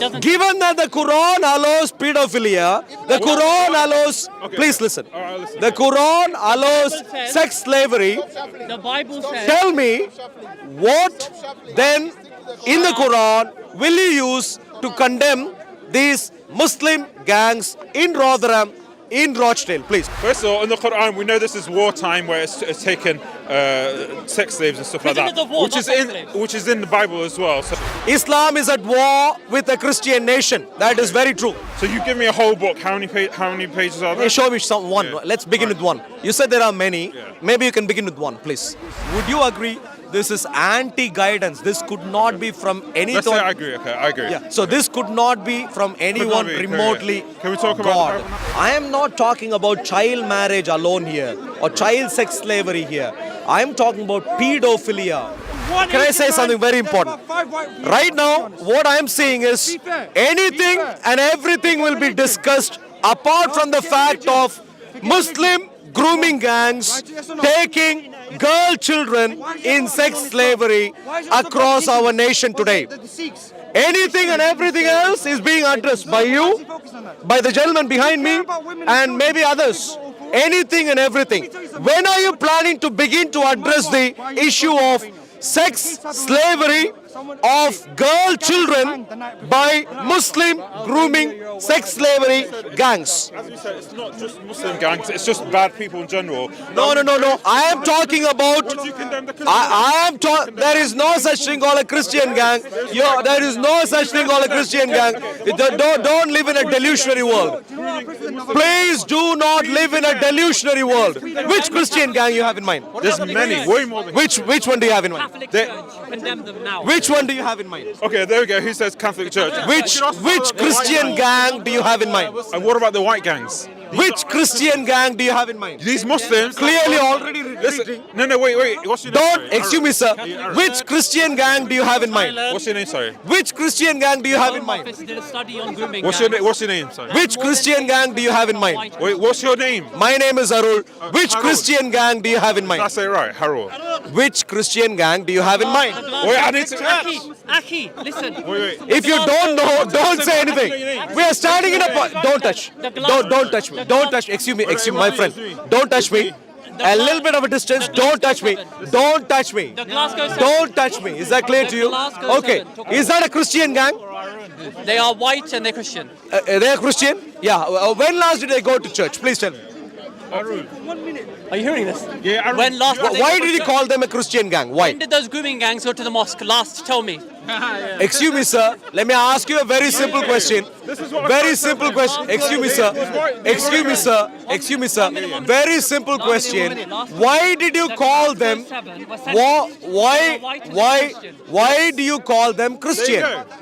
doesn't. Given that the Quran allows pedophilia, the Quran allows. Please listen. The Quran allows sex slavery. The Bible says. Tell me, what then in the Quran will you use to condemn these Muslim gangs in Rotherham, in Rochdale, please? First of all, in the Quran, we know this is wartime where it's taken sex slaves and stuff like Prisoners that, of war, which not is sex slaves. which is in the Bible as well. Islam is at war with a Christian nation. That is very true. So you give me a whole book. How many pages are there? Hey, show me some one. Yeah. Let's begin with one. You said there are many. Yeah. Maybe you can begin with one, please. Would you agree? This is anti-guidance. This could not be from any Let's say thought. I agree. Okay, I agree. Yeah. So this could not be from anyone be, remotely. Can we talk about God. I am not talking about child marriage alone here or child sex slavery here. I am talking about pedophilia. Can I say something very important? Right now, what I am seeing is anything and everything will be discussed apart from the fact of Muslim grooming gangs taking girl children in sex slavery across our nation today. Anything and everything else is being addressed by you, by the gentleman behind me, and maybe others. Anything and everything. When are you planning to begin to address the issue of sex slavery of girl children by Muslim grooming sex slavery gangs? As you said, it's not just Muslim gangs. It's just bad people in general. No. I am talking about. Would you condemn the I am talking. There is no such thing called a Christian gang. There is no such thing called a Christian gang. Don't live in a delusionary world. Please do not live in a delusionary world. Which Christian gang you have in mind? There's many, way more than. Which one do you have in mind? Catholic Church condemn them now. Which one do you have in mind? Okay, there we go. Who says Catholic Church? Which Christian gang do you have in mind? And what about the white gangs? Which Christian gang do you have in mind? These Muslims Clearly already Listen, no, wait. What's your name? Don't, sorry? excuse me, sir. Which Christian gang do you have in mind? What's your name? Sorry. Which Christian gang do you have in Home mind? Office did a study on grooming. What's your gangs. name? What's your name? Sorry. Which Christian gang do you have in mind? White- Wait, what's your name? My name is Arul. Which Harold. Christian gang do you have in Did I mind? say it right? Harold. Which Christian gang do you have in mind? Wait, I need to. Aki, listen. Wait. If you don't know, don't say anything. We are standing in a. Don't touch. Don't touch me. Don't touch. Excuse me, my friend. Don't touch me. A little bit of a distance. Don't touch me. Don't touch me. The Glasgow Seven. Don't touch me. Is that clear to you? Glasgow Okay. Seven. Is that a Christian gang? They are white and they're Christian. They are Christian? Yeah. When last did they go to church? Please tell me. Are you hearing this? Yeah, I When last? did they Why go did to he call them a Christian gang? Why? When did those grooming gangs go to the mosque last? Tell me. Excuse me, sir. Let me ask you a very simple question. Very simple question. Excuse me, sir. Excuse me, sir. Excuse me, sir. Very simple question. Why did you call them? Why do you call them Christian?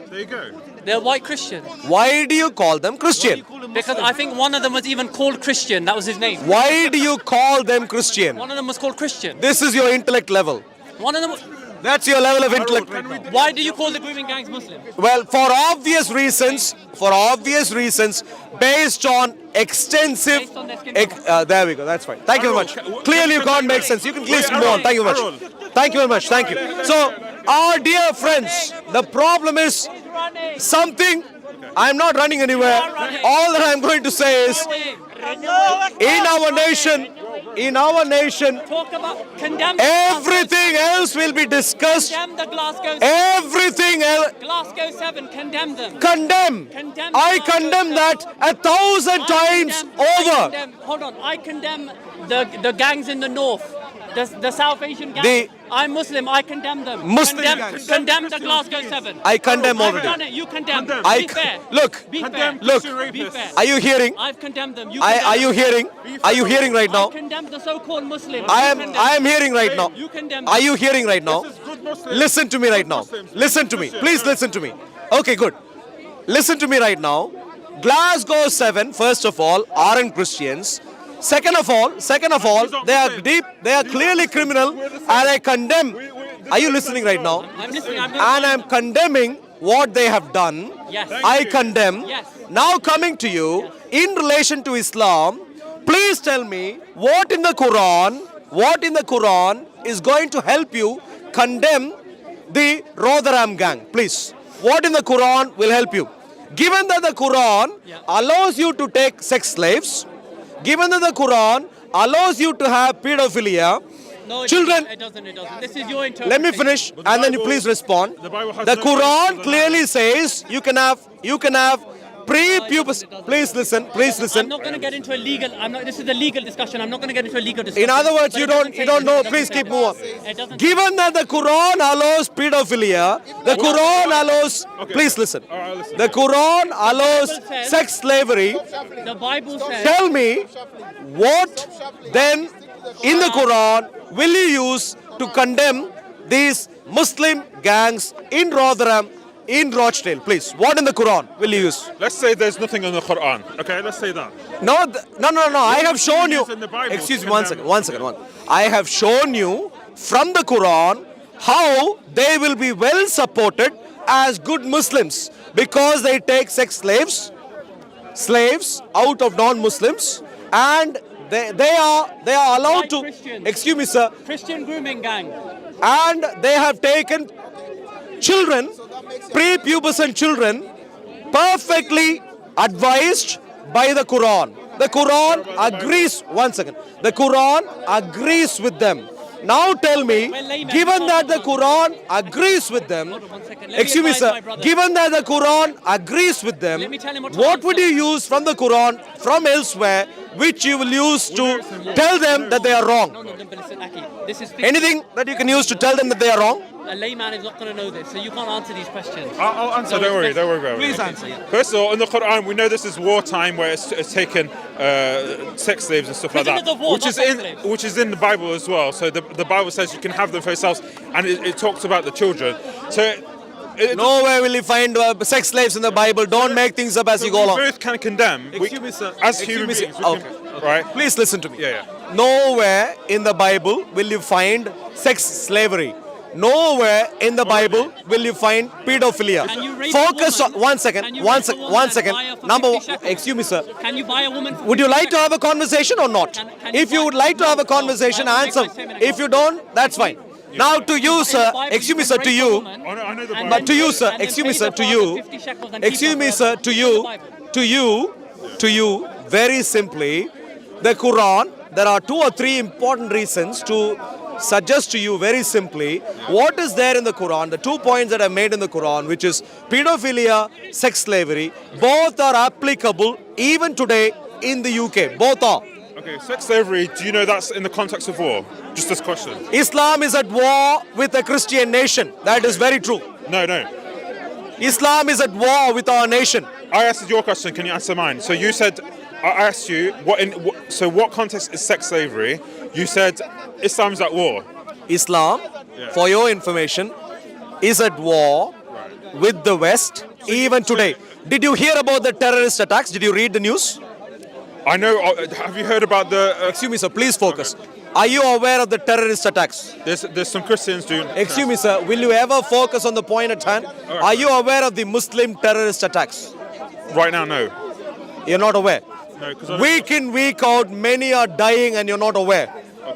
There you go. They're white Christian. Why do you call them Christian? Because I think one of them was even called Christian. That was his name. Why do you call them Christian? One of them was called Christian. This is your intellect level. One of them. That's your level of intellect. Why do you call the grooming gangs Muslim? Well, for obvious reasons, based on extensive. Based on their skin There we go. That's fine. Thank you very much. Clearly, you can't make sense. You can please move on. Thank you very much. Thank you very much. Thank you. So, our dear friends, the problem is something. I'm not running anywhere. All that I'm going to say is, in our nation, Talk about condemn. everything else will be discussed. Condemn the Glasgow. Everything else. Glasgow 7. Condemn them. Condemn. Condemn I Glasgow condemn 7. that 1,000 times over. Hold on. I condemn the gangs in the north. The South Asian gangs. I'm Muslim. I condemn them. Muslim gangs. Condemn the Glasgow 7. I condemn I've already. done it. You condemn. I Be fair. look. Be fair. Look. Be fair. Are you hearing? I've condemned them. You Are condemn you them. hearing? Are you hearing right I now? condemn the so-called Muslims. I You am. condemn I am them. hearing right now. You condemn. Are you hearing right now? Listen to me right now. Listen to me. Please listen to me. Okay, good. Listen to me right now. Glasgow 7, first of all, aren't Christians. Second of all, they are deep, they are clearly criminal, and I condemn. Are you listening right now? I'm listening. And I'm condemning what they have done. Yes. I condemn. Yes. Now coming to you, in relation to Islam, please tell me what in the Quran is going to help you condemn the Rotherham gang, please. What in the Quran will help you? Given that the Quran allows you to take sex slaves, given that the Quran allows you to have pedophilia, No, children. It doesn't. This is your interpretation. Let me finish the and then you Bible- please respond. the Bible has The no Quran place for clearly says you can have pre-pubescent. Please listen. Please I'm listen. not going to get into a legal. This is a legal discussion. I'm not going to get into a legal discussion. In other words, But you it doesn't say don't this. know. It doesn't Please say keep this. moving. It doesn't. Given that the Quran allows pedophilia, the Quran allows. Please listen. All right, listen. The Quran allows sex slavery. The Bible says. Tell me, what then in the Quran will you use to condemn these Muslim gangs in Rotherham, in Rochdale? Please, what in the Quran will you use? Let's say there's nothing in the Quran. Okay, let's say that. No. I have shown you. in the Bible Excuse to me, one condemn- second. I have shown you from the Quran how they will be well supported as good Muslims because they take sex slaves out of non-Muslims, and they are allowed Like to. Christians. Excuse me, sir. Christian grooming gang. And they have taken children, prepubescent children, perfectly advised by the Quran. The Quran agrees. One second. The Quran agrees with them. Now tell me, Well, layman, given that the hold Quran agrees with them, Hold on 1 second. Let me excuse me, advise sir, my brother. given that the Quran agrees with them, Let me tell him what to what would you answer. use from the Quran, from elsewhere, which you will use to tell them that they are wrong? No, but listen, Aki. This is Anything that you can use to tell them that they are wrong? A layman is not going to know this, so you can't answer these questions. I'll answer. So Don't worry. it's Don't worry best- about it. Please answer. First of all, in the Quran, we know this is wartime where it's taken sex slaves and stuff like Prisoners that, of war, which not is sex in slaves. which is in the Bible as well. So the Bible says you can have them for yourselves, and it talks about the children. So Nowhere will you find sex slaves in the Bible. Don't make things up as you go we along. both can condemn. Excuse me, sir. As Excuse human me, sir. beings, we can- right? Please listen to me. Yeah. Nowhere in the Bible will you find sex slavery. Nowhere in the Bible will you find pedophilia. Can you rape Focus a on woman? one second. Can you One rape a second. woman One and second. buy her for Number 50 one. shekels? Excuse me, sir. Can you buy a woman for Would you 50 like to have a conversation or not? Can If you would like to have a conversation, I will answer. make my statement. If you don't, that's fine. Now to you, sir. Excuse me, sir. To you. I know the And Bible. But to you, sir, and then excuse me, pay sir, the to father you, 50 shekels and keep excuse her me, forever. sir, It's in the Bible. very simply, the Quran, there are 2 or 3 important reasons to suggest to you very simply what is there in the Quran, the 2 points that I made in the Quran, which is pedophilia, sex slavery, both are applicable even today in the UK. Both are. Okay, sex slavery. Do you know that's in the context of war? Just this question. Islam is at war with a Christian nation. That is very true. No. Islam is at war with our nation. I asked your question. Can you answer mine? So you said, I asked you what context is sex slavery? You said Islam's at war. Islam, for your information, is at war with the West even today. Did you hear about the terrorist attacks? Did you read the news? I know. Have you heard about the? Excuse me, sir. Please focus. Are you aware of the terrorist attacks? There's some Christians doing. Excuse me, sir. Will you ever focus on the point at hand? Are you aware of the Muslim terrorist attacks? Right now, no. You're not aware. No, because Week in, week out, many are dying and you're not aware.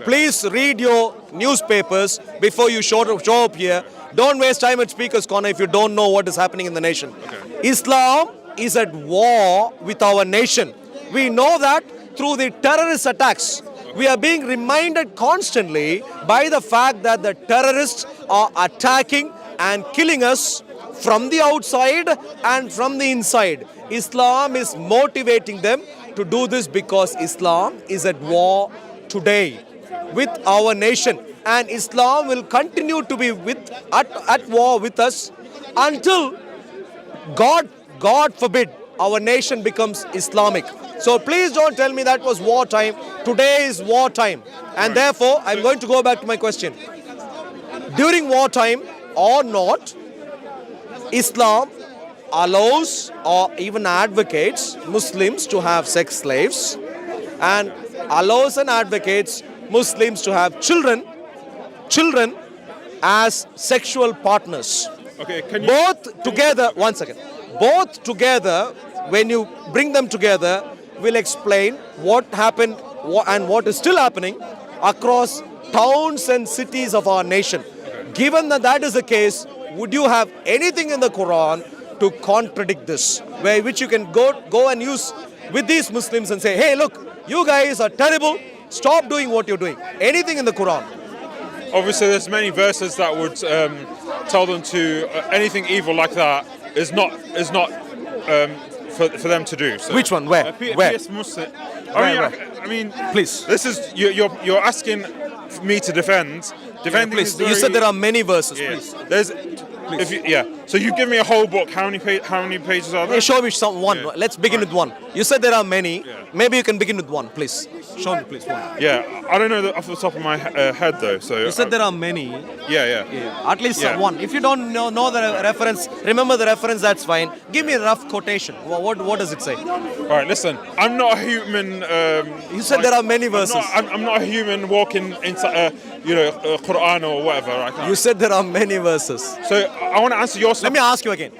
Please read your newspapers before you show up here. Don't waste time at Speaker's Corner if you don't know what is happening in the nation. Islam is at war with our nation. We know that through the terrorist attacks. We are being reminded constantly by the fact that the terrorists are attacking and killing us from the outside and from the inside. Islam is motivating them to do this because Islam is at war today with our nation, and Islam will continue to be at war with us until God forbid our nation becomes Islamic. So please don't tell me that was wartime. Today is wartime, and therefore I'm going to go back to my question. During wartime or not, Islam allows or even advocates Muslims to have sex slaves, and allows and advocates Muslims to have children as sexual partners. Okay, can you? Both together, one second. Both together, when you bring them together, will explain what happened and what is still happening across towns and cities of our nation. Given that that is the case, would you have anything in the Quran to contradict this, which you can go and use with these Muslims and say, hey, look, you guys are terrible. Stop doing what you're doing. Anything in the Quran. Obviously, there's many verses that would tell them to anything evil like that is not for them to do. So, Which one? Where? Where? PS Muslim. Where? I mean, Please. This is you're asking me to defend. Defending Please. is very, You said there are many verses. yeah. Please. There's. If you, yeah. So you give me a whole book. How many pages are there? Hey, show me one. Yeah. Let's begin with one. You said there are many. Yeah. Maybe you can begin with one, please. Show me, please. One. Yeah, I don't know off the top of my head though. So You said there are many. yeah. At least Yeah. one. If you don't know the reference, remember the reference, that's fine. Give me a rough quotation. What does it say? All right, listen. I'm not a human. You said there are many verses. I'm not a human walking into Quran or whatever. I can't. You said there are many verses. So I want to answer your. Let me ask you again.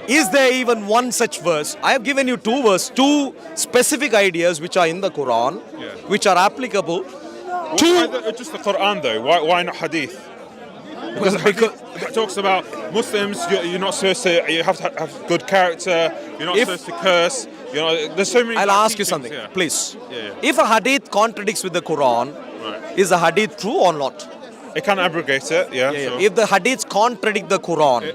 Is there even one such verse? I have given you two specific ideas which are in the Quran, Yeah. which are applicable Why to. just the Quran though? Why not Hadith? Because Hadith talks about Muslims. You're not supposed to. You have to have good character. You're not supposed to curse. There's so many. I'll ask you teachings, something, yeah. please. Yeah. If a hadith contradicts with the Quran, Right. is the hadith true or not? It can abrogate it. Yeah. Sure. If the hadiths contradict the Quran,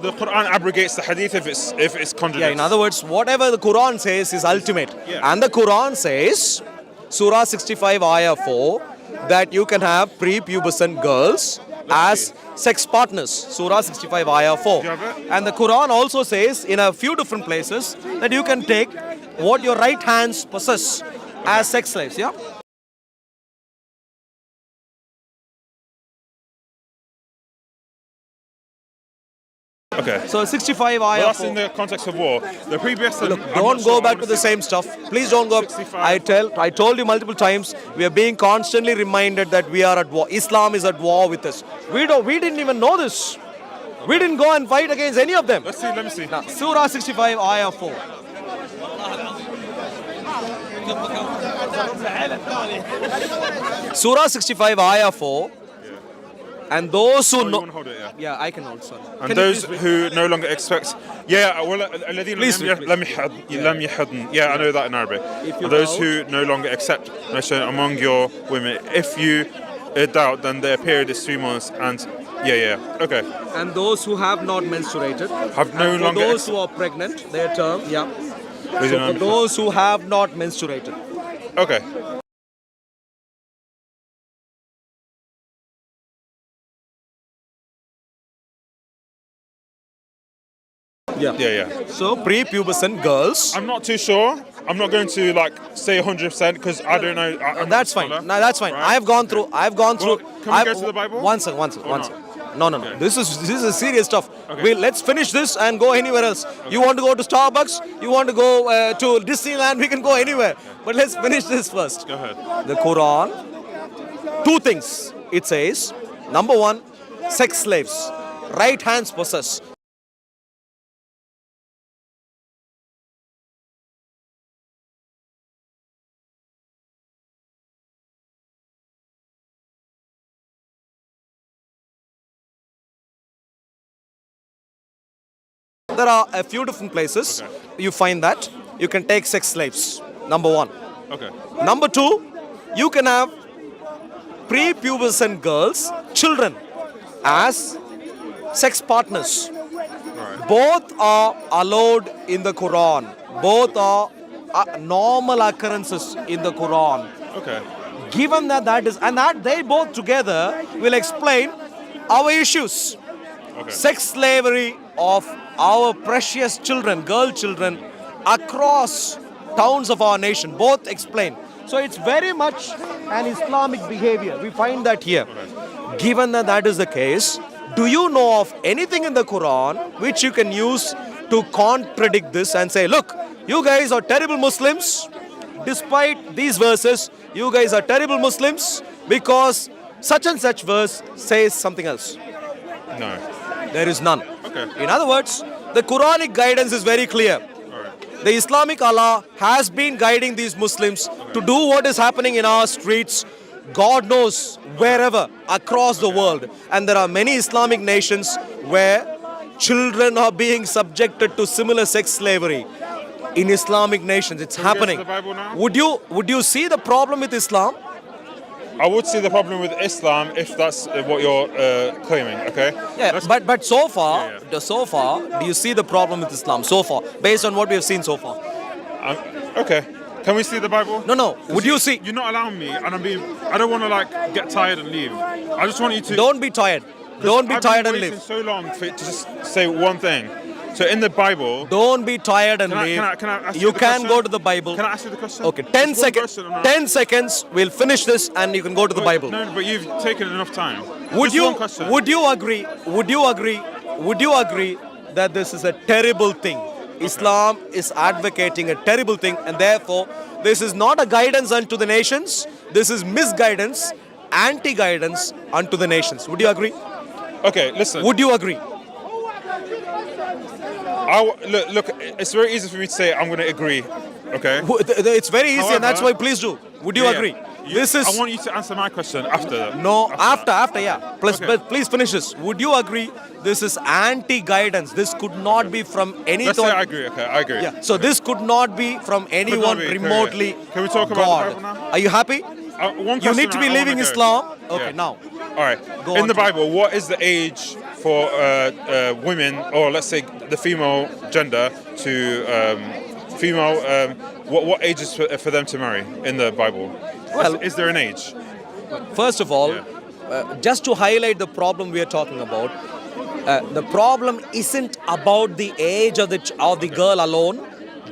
The Quran abrogates the Hadith if it's contradicted. in other words, whatever the Quran says is ultimate. Yeah. And the Quran says, Surah 65, Ayah 4, that you can have prepubescent girls as sex partners. Surah 65, Ayah 4. Do you have it? And the Quran also says in a few different places that you can take what your right hands possess as sex slaves. Yeah. Okay. So 65 Well, Ayah that's 4. in the context of war. The previous. Look, don't go back to the same stuff. Please don't go. 65. I told you multiple times. We are being constantly reminded that we are at war. Islam is at war with us. We didn't even know this. We didn't go and fight against any of them. Let's see. Let me see. Now, Surah 65, Ayah 4. Surah 65, Ayah 4. And those who Oh, you know. want to hold it, yeah. Yeah, I can also. And those who no longer expect, الذين Please, لم يحضن. Yeah, I know that in Arabic. If you And those doubt- who no longer accept menstruation among your women, if you doubt, then their period is 3 months. And okay. And those who have not menstruated. Have no and for longer those who are pregnant, their term, yeah. Those So who for those who have not menstruated. Okay. Yeah. So prepubescent girls. I'm not too sure. I'm not going to say 100% because I don't know. I'm That's not a fine. scholar. No, that's fine. Right? I've gone through. Well, can we go to the Bible? One second. Or One not? second. No. Okay. This is serious stuff. Okay. Let's finish this and go anywhere else. You want to go to Starbucks? You want to go to Disneyland? We can go anywhere. But let's finish this first. Go ahead. The Quran. Two things. It says, number one, sex slaves, right hands possess. There are a few different places you find that you can take sex slaves. Number one. Okay. Number two, you can have prepubescent girls, children, as sex partners. Right. Both are allowed in the Quran. Both are normal occurrences in the Quran. Okay. Given that is, and that they both together will explain our issues. Okay. Sex slavery of our precious children, girl children, across towns of our nation, both explain. So it's very much an Islamic behavior. We find that here. Given that is the case, do you know of anything in the Quran which you can use to contradict this and say, look, you guys are terrible Muslims. Despite these verses, you guys are terrible Muslims because such and such verse says something else. No. There is none. Okay. In other words, the Quranic guidance is very clear. All right. The Islamic Allah has been guiding these Muslims to do what is happening in our streets, God knows, wherever, across the world. And there are many Islamic nations where children are being subjected to similar sex slavery in Islamic nations. It's happening. the Bible now? Would you see the problem with Islam? I would see the problem with Islam if that's what you're claiming. Okay. Yeah, Let's- but so far, Yeah, so far, do you see the problem with Islam so far, based on what we have seen so far? okay. Can we see the Bible? No. Would you see? You're not allowing me, and I don't want to like get tired and leave. I just want you to. Don't be tired. Don't be I've tired been and waiting leave. so long for it to just say one thing. So in the Bible, Don't be tired and Can I- leave. can I ask You you the can question? go to the Bible. can I ask you the question? Okay, 10 Just one seconds. question, and 10 seconds. We'll finish this, and you can go to the Bible. No, but you've taken enough time. Would Just you? One question. Would you agree? Would you agree? Would you agree that this is a terrible thing? Islam is advocating a terrible thing, and therefore, this is not a guidance unto the nations. This is misguidance, anti-guidance unto the nations. Would you agree? Okay, listen. Would you agree? Look. It's very easy for me to say I'm going to agree. Okay. It's very easy, and that's why However- please do. Would you Yeah, agree? yeah. This is I want you to answer my question after. no that. after yeah. Plus, Okay. but please finish this. Would you agree? This is anti-guidance. This could not be from any Let's say thought. I agree. Okay, I agree. Yeah. So this could not be from anyone be, remotely. Can we talk about God. the Bible now? Are you happy? One You question need to be I wanna leaving go. Islam. Okay, Yeah. now. All right. Go In on the to- Bible, what is the age for women, or let's say the female gender, to female? What age is for them to marry in the Bible? Well- is there an age? First of all, Yeah. just to highlight the problem we are talking about, the problem isn't about the age of the girl alone.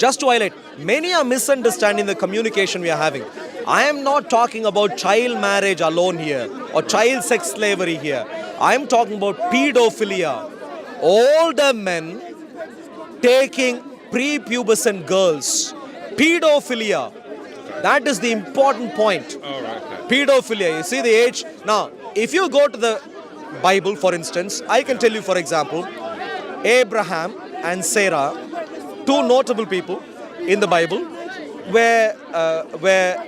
Just to highlight, many are misunderstanding the communication we are having. I am not talking about child marriage alone here or child sex slavery here. I am talking about pedophilia. Older men taking prepubescent girls. Pedophilia. That is the important point. All right. Okay. Pedophilia, you see the age. Now, if you go to the Bible, for instance, I can tell you, for example, Abraham and Sarah, two notable people in the Bible, where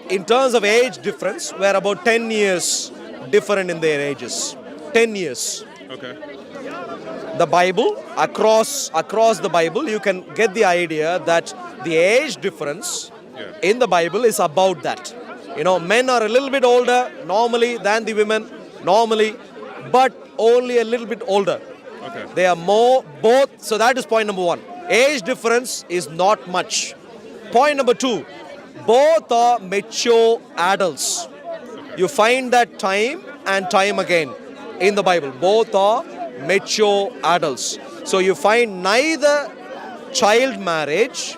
in terms of age difference, were about 10 years different in their ages. 10 years. Okay. The Bible, across the Bible, you can get the idea that the age difference Yeah. in the Bible is about that. You know, men are a little bit older normally than the women, normally, but only a little bit older. Okay. They are more, both, so that is point number one. Age difference is not much. Point number two, both are mature adults. You find that time and time again in the Bible. Both are mature adults. So you find neither child marriage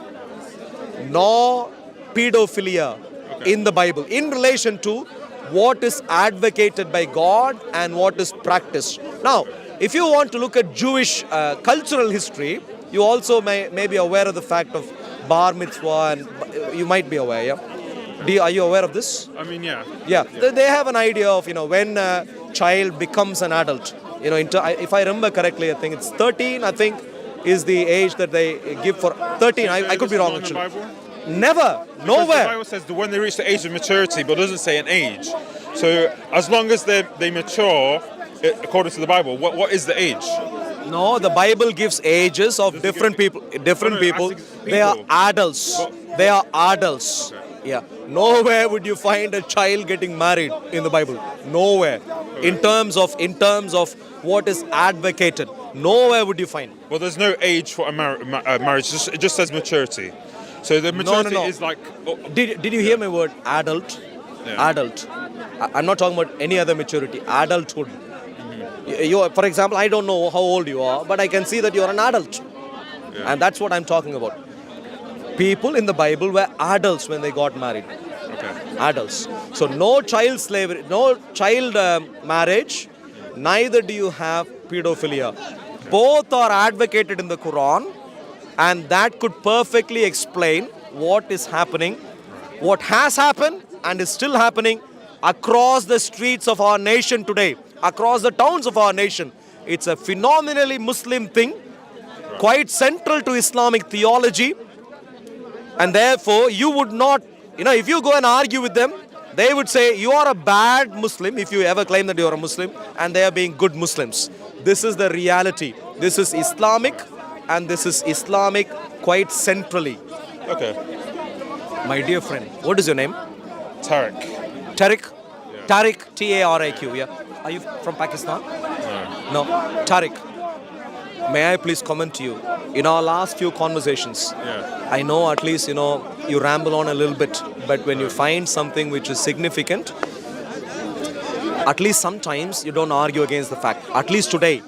nor pedophilia in the Bible in relation to what is advocated by God and what is practiced. Now, if you want to look at Jewish cultural history, you also may be aware of the fact of bar mitzvah, and you might be aware, yeah? Are you aware of this? I mean, yeah. Yeah, they have an idea of, when a child becomes an adult. If I remember correctly, I think it's 13, I think, is the age that they give for 13. I could be wrong, In the actually. Bible? Never, Because nowhere. The Bible says that when they reach the age of maturity, but it doesn't say an age. So as long as they mature, according to the Bible, what is the age? No, the Bible gives ages of different people. Different No, people. I think They are people. adults. They are adults. Yeah. Nowhere would you find a child getting married in the Bible. Nowhere. In terms of what is advocated, nowhere would you find. Well, there's no age for a marriage. It just says maturity. So the maturity no. is like. Did you hear my word? Adult. Yeah. Adult. I'm not talking about any other maturity. Adulthood. For example, I don't know how old you are, but I can see that you are an adult. Yeah. And that's what I'm talking about. People in the Bible were adults when they got married. Okay. Adults. So no child slavery, no child marriage, neither do you have pedophilia. Both are advocated in the Quran, and that could perfectly explain what is happening, what has happened and is still happening across the streets of our nation today, across the towns of our nation. It's a phenomenally Muslim thing, quite central to Islamic theology. And therefore, you would not, if you go and argue with them, they would say you are a bad Muslim if you ever claim that you are a Muslim, and they are being good Muslims. This is the reality. This is Islamic, and this is Islamic quite centrally. Okay. My dear friend, what is your name? Tariq. Tariq? Tariq, T-A-R-I-Q, yeah. Are you from Pakistan? No. Tariq, may I please comment to you? In our last few conversations, Yeah. I know at least, you ramble on a little bit, but when you find something which is significant, at least sometimes you don't argue against the fact. At least today,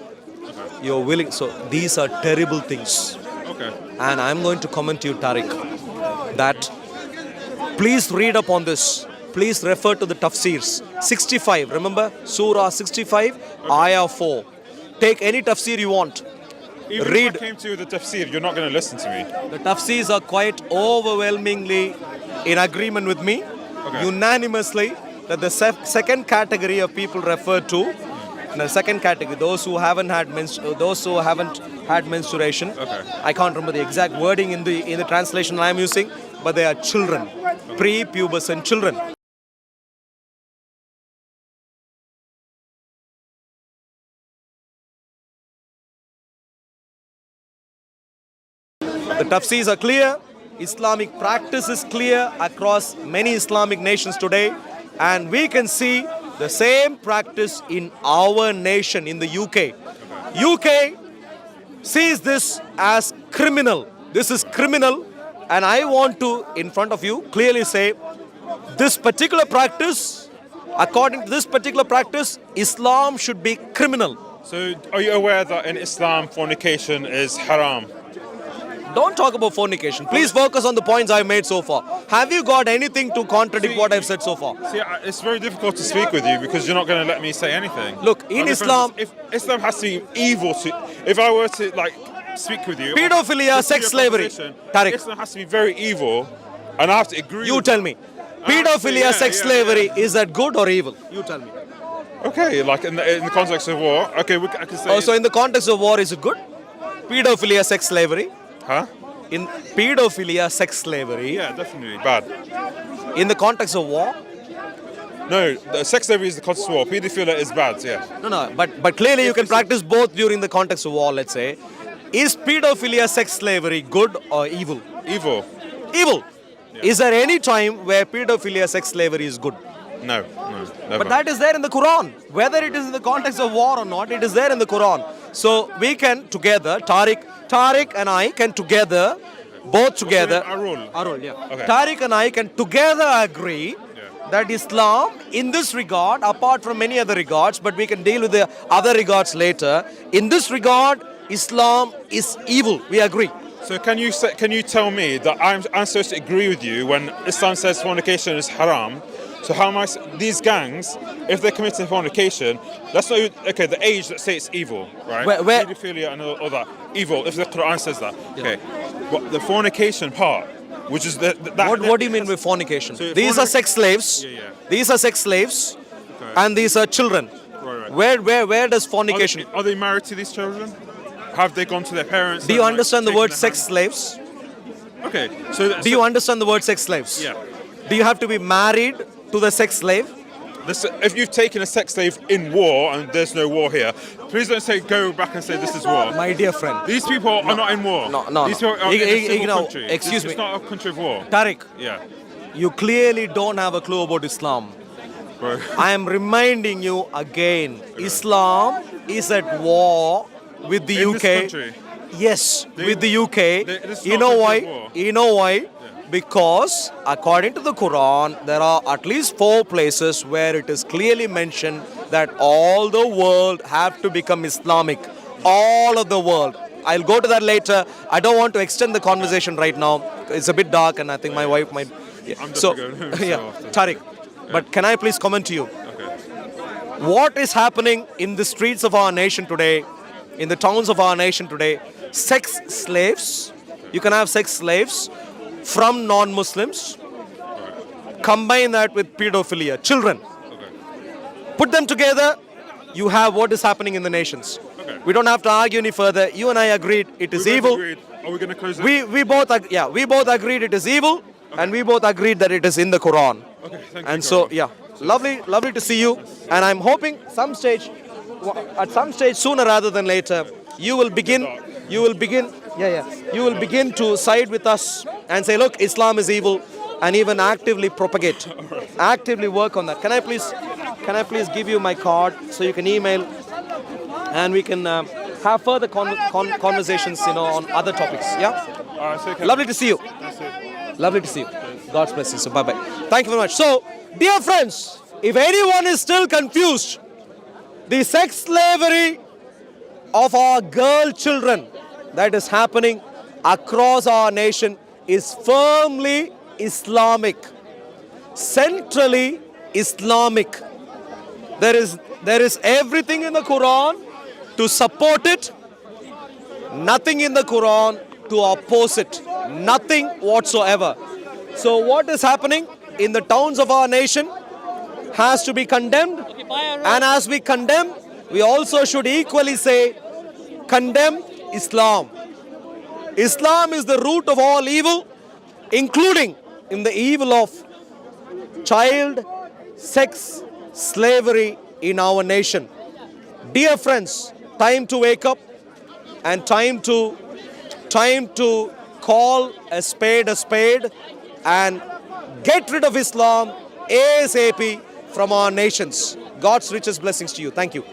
you're willing. So these are terrible things. Okay. And I'm going to comment to you, Tariq, that please read up on this. Please refer to the tafsirs. 65, remember? Surah 65, Ayah 4. Take any tafsir you want. Even Read. if I came to the tafsir, you're not going to listen to me. The tafsirs are quite overwhelmingly in agreement with me, unanimously, that the second category of people referred to, the second category, those who haven't had menstruation. Okay. I can't remember the exact wording in the translation I am using, but they are children, pre-pubescent children. The tafsirs are clear. Islamic practice is clear across many Islamic nations today, and we can see the same practice in our nation, in the UK. UK sees this as criminal. This is criminal, and I want to, in front of you, clearly say this particular practice, according to this particular practice, Islam should be criminal. So, are you aware that in Islam, fornication is haram? Don't talk about fornication. Please focus on the points I've made so far. Have you got anything to contradict what I've said so far? See, it's very difficult to speak with you because you're not going to let me say anything. Look, in Islam, if Islam has to be evil, if I were to speak with you, pedophilia, sex slavery, Tariq, Islam has to be very evil, and I have to agree. You tell me, pedophilia, sex slavery, is that good or evil? You tell me. Okay, like in the context of war. Okay, I can say. Oh, so in the context of war, is it good? Pedophilia, sex slavery. Huh? In pedophilia, sex slavery. Yeah, definitely bad. In the context of war? No, the sex slavery is the context of war. Pedophilia is bad. Yeah. No, but clearly you can practice both during the context of war. Let's say, is pedophilia, sex slavery good or evil? Evil. Evil. Yeah. Is there any time where pedophilia, sex slavery is good? No, never. But that is there in the Quran. Whether it is in the context of war or not, it is there in the Quran. So we can together, Tariq and I can together, both together. Arul, yeah. Okay. Tariq and I can together agree that Islam, in this regard, apart from many other regards, but we can deal with the other regards later. In this regard, Islam is evil. We agree. So can you tell me that I'm supposed to agree with you when Islam says fornication is haram? So how am I? These gangs, if they're committing fornication, that's not the age that say it's evil, right? Where pedophilia and all that evil. If the Quran says that, okay. But the fornication part, which is that. What do you mean with fornication? So these are sex slaves. Yeah. These are sex slaves, and these are children. Right. Where does fornication? Are they married to these children? Have they gone to their parents? Do you understand the word sex slaves? Okay. So do you understand the word sex slaves? Yeah. Do you have to be married to the sex slave? If you've taken a sex slave in war and there's no war here, please don't go back and say this is war. My dear friend. These people are not in war. No. These people are in a civil country. Excuse me. It's not a country of war. Tariq. Yeah. You clearly don't have a clue about Islam. Bro. I am reminding you again. Islam is at war with the UK. This country? Yes, with the UK. You know why? You know why? Because according to the Quran, there are at least 4 places where it is clearly mentioned that all the world have to become Islamic. All of the world. I'll go to that later. I don't want to extend the conversation right now. It's a bit dark and I think my wife might... Yeah. I'm just going home Tariq, but can I please comment to you? Okay. What is happening in the streets of our nation today, in the towns of our nation today? Sex slaves. You can have sex slaves from non-Muslims, combine that with pedophilia, children. Put them together, you have what is happening in the nations. We don't have to argue any further. You and I agreed it is evil. Agreed. Are we going to close it? We both agreed it is evil, and we both agreed that it is in the Quran. Okay, thank you. And so, lovely to see you. And I'm hoping some stage at some stage, sooner rather than later, you will begin to side with us and say, look, Islam is evil, and even actively propagate, actively work on that. Can I please give you my card so you can email, and we can have further conversations, on other topics. Yeah. Okay. Lovely to see you. Lovely to see you. God's blessings. So bye bye. Thank you very much. So, dear friends, if anyone is still confused, the sex slavery of our girl children that is happening across our nation is firmly Islamic, centrally Islamic. There is everything in the Quran to support it, nothing in the Quran to oppose it, nothing whatsoever. So what is happening in the towns of our nation has to be condemned, and as we condemn, we also should equally say, condemn Islam. Islam is the root of all evil, including in the evil of child sex slavery in our nation. Dear friends, time to wake up and time to call a spade and get rid of Islam ASAP from our nations. God's richest blessings to you. Thank you.